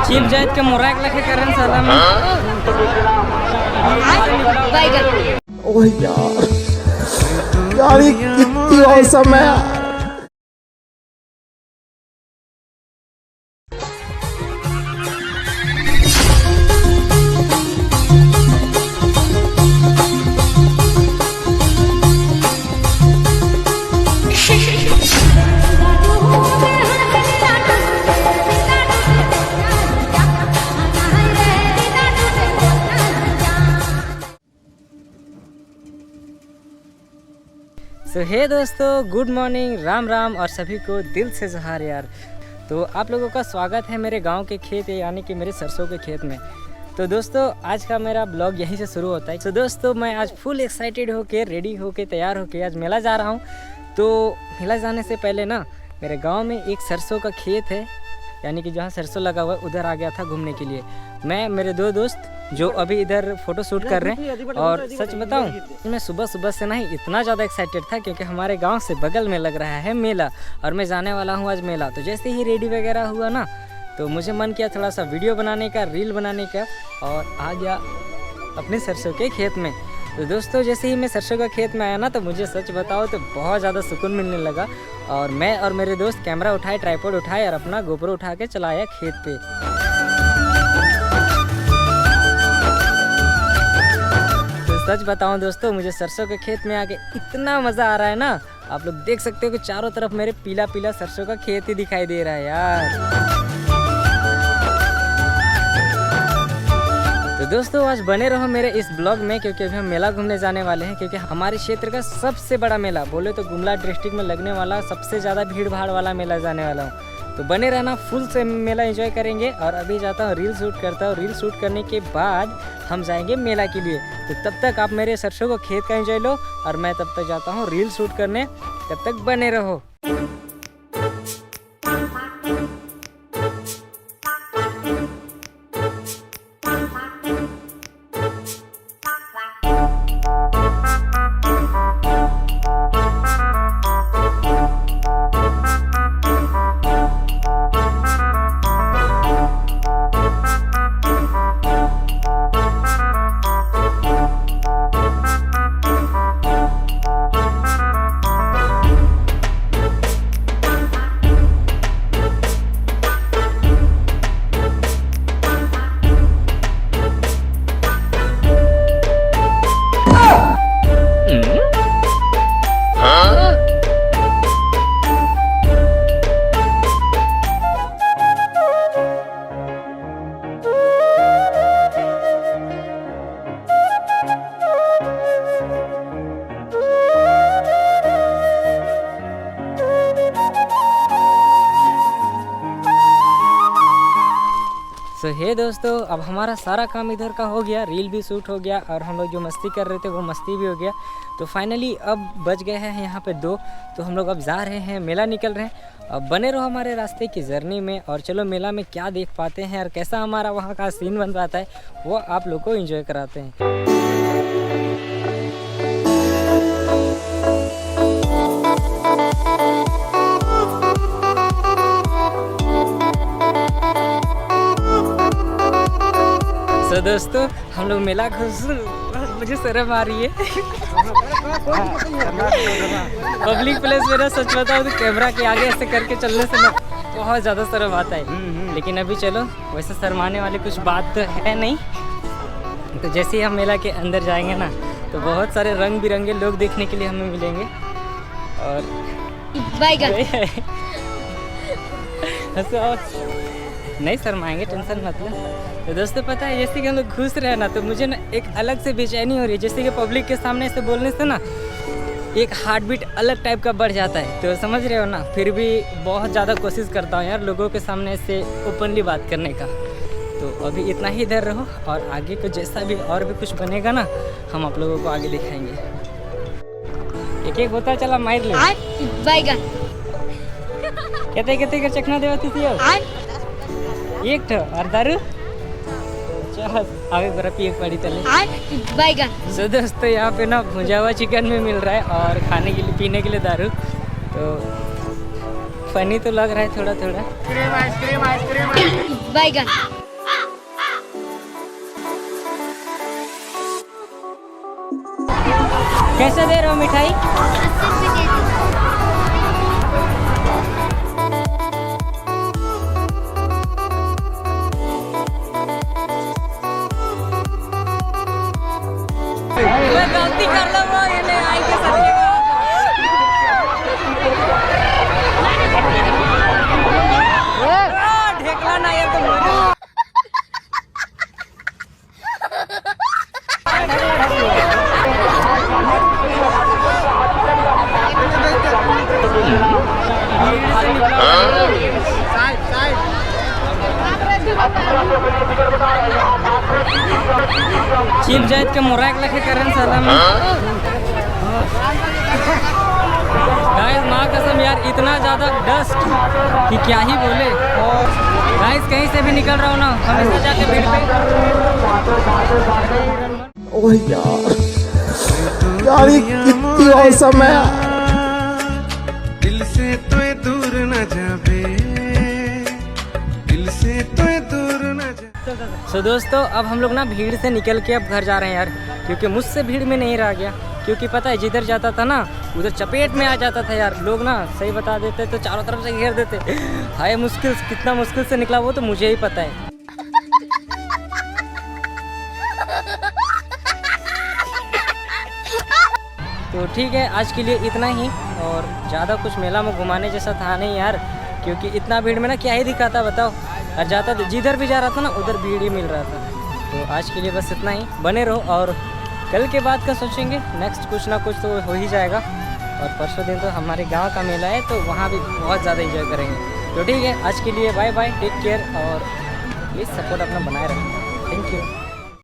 Cheap जाइत के मोराक लखे करन साला में ओह यार यार ये कितनी औसम है यार। तो हे दोस्तों, गुड मॉर्निंग, राम राम और सभी को दिल से जोहार यार। तो आप लोगों का स्वागत है मेरे गांव के खेत यानी कि मेरे सरसों के खेत में। तो दोस्तों आज का मेरा ब्लॉग यहीं से शुरू होता है। तो दोस्तों मैं आज फुल एक्साइटेड होके रेडी होके तैयार होके आज मेला जा रहा हूँ। तो मेला जाने से पहले ना मेरे गाँव में एक सरसों का खेत है, यानी कि जहाँ सरसों लगा हुआ है उधर आ गया था घूमने के लिए। मैं मेरे दो दोस्त जो अभी इधर फोटो शूट कर रहे हैं, और सच बताऊं मैं सुबह सुबह से नहीं इतना ज़्यादा एक्साइटेड था क्योंकि हमारे गांव से बगल में लग रहा है मेला और मैं जाने वाला हूं आज मेला। तो जैसे ही रेडी वगैरह हुआ ना तो मुझे मन किया थोड़ा सा वीडियो बनाने का, रील बनाने का, और आ गया अपने सरसों के खेत में। तो दोस्तों जैसे ही मैं सरसों का खेत में आया ना तो मुझे सच बताओ तो बहुत ज़्यादा सुकून मिलने लगा। और मैं और मेरे दोस्त कैमरा उठाए, ट्राइपॉड उठाए और अपना गोप्रो उठा के चलाया खेत पे। तो सच बताऊं दोस्तों, मुझे सरसों के खेत में आके इतना मज़ा आ रहा है ना, आप लोग देख सकते हो कि चारों तरफ मेरे पीला पीला सरसों का खेत ही दिखाई दे रहा है यार। तो दोस्तों आज बने रहो मेरे इस ब्लॉग में क्योंकि अभी हम मेला घूमने जाने वाले हैं। क्योंकि हमारे क्षेत्र का सबसे बड़ा मेला बोले तो गुमला डिस्ट्रिक्ट में लगने वाला सबसे ज़्यादा भीड़ भाड़ वाला मेला जाने वाला हूँ। तो बने रहना, फुल से मेला एंजॉय करेंगे। और अभी जाता हूँ रील शूट करता हूँ, रील शूट करने के बाद हम जाएंगे मेला के लिए। तो तब तक आप मेरे सरसों को खेत का एंजॉय लो और मैं तब तक जाता हूँ रील शूट करने। तब तक बने रहो। तो हे दोस्तों, अब हमारा सारा काम इधर का हो गया, रील भी शूट हो गया और हम लोग जो मस्ती कर रहे थे वो मस्ती भी हो गया। तो फाइनली अब बज गए हैं यहाँ पे 2। तो हम लोग अब जा रहे हैं, मेला निकल रहे हैं। अब बने रहो हमारे रास्ते की जर्नी में और चलो मेला में क्या देख पाते हैं और कैसा हमारा वहाँ का सीन बन पाता है वो आप लोग को एंजॉय कराते हैं। तो दोस्तों हम लोग मेला घुस, मुझे शर्म आ रही है। पब्लिक प्लेस में ना सच बताओ तो कैमरा के आगे ऐसे करके चलने से ना बहुत ज़्यादा शर्म आता है। लेकिन अभी चलो, वैसे शर्माने वाली कुछ बात तो है नहीं। तो जैसे ही हम मेला के अंदर जाएंगे ना तो बहुत सारे रंग बिरंगे लोग देखने के लिए हमें मिलेंगे। और नहीं शर्माएंगे, टेंशन मत लो। तो दोस्तों पता है जैसे कि हम लोग घुस रहे हैं ना तो मुझे ना एक अलग से बेचैनी हो रही है। जैसे कि पब्लिक के सामने से बोलने से ना एक हार्ट बीट अलग टाइप का बढ़ जाता है। तो समझ रहे हो ना, फिर भी बहुत ज़्यादा कोशिश करता हूँ यार लोगों के सामने से ओपनली बात करने का। तो अभी इतना ही इधर रहो और आगे को जैसा भी और भी कुछ बनेगा ना हम आप लोगों को आगे दिखाएंगे। एक एक होता चला मार ले कहते कहते कर चखना देवा थी एक ठो और दारू आगे बर्फ एक पड़ी चले। सो दोस्तों यहाँ पे ना भुजा हुआ चिकन भी मिल रहा है और खाने के लिए पीने के लिए दारू। तो फनी तो लग रहा है थोड़ा थोड़ा। बैगन कैसे दे रहे हो मिठाई? मैं गलती कर लूंगा ये ले आई के साथ ढेकला ना यार तो चीप जायद के मुराक लखे करन साला में। गाइस माँ कसम यार इतना ज़्यादा डस्ट कि क्या ही बोले। और गाइस कहीं से भी निकल रहा हूँ ना हमेशा जाके भीड़ पे। ओह यार ये कितनी औसम है। दिल से तो दूर न जावे, दिल से तो दूर न जावे। सो दोस्तों अब हम लोग ना भीड़ से निकल के अब घर जा रहे हैं यार, क्योंकि मुझसे भीड़ में नहीं रह गया। क्योंकि पता है जिधर जाता था ना उधर चपेट में आ जाता था यार। लोग ना सही बता देते तो चारों तरफ से घेर देते। हाय मुश्किल कितना मुश्किल से निकला वो तो मुझे ही पता है। तो ठीक है आज के लिए इतना ही, और ज़्यादा कुछ मेला में घुमाने जैसा था नहीं यार, क्योंकि इतना भीड़ में ना क्या ही दिखाता बताओ। और जाता जिधर भी जा रहा था ना उधर भीड़ ही मिल रहा था। तो आज के लिए बस इतना ही, बने रहो और कल के बाद का सोचेंगे, नेक्स्ट कुछ ना कुछ तो हो ही जाएगा। और परसों दिन तो हमारे गांव का मेला है तो वहाँ भी बहुत ज़्यादा एंजॉय करेंगे। तो ठीक है आज के लिए बाय बाय, टेक केयर और प्लीज़ सपोर्ट अपना बनाए रखें। Thank you.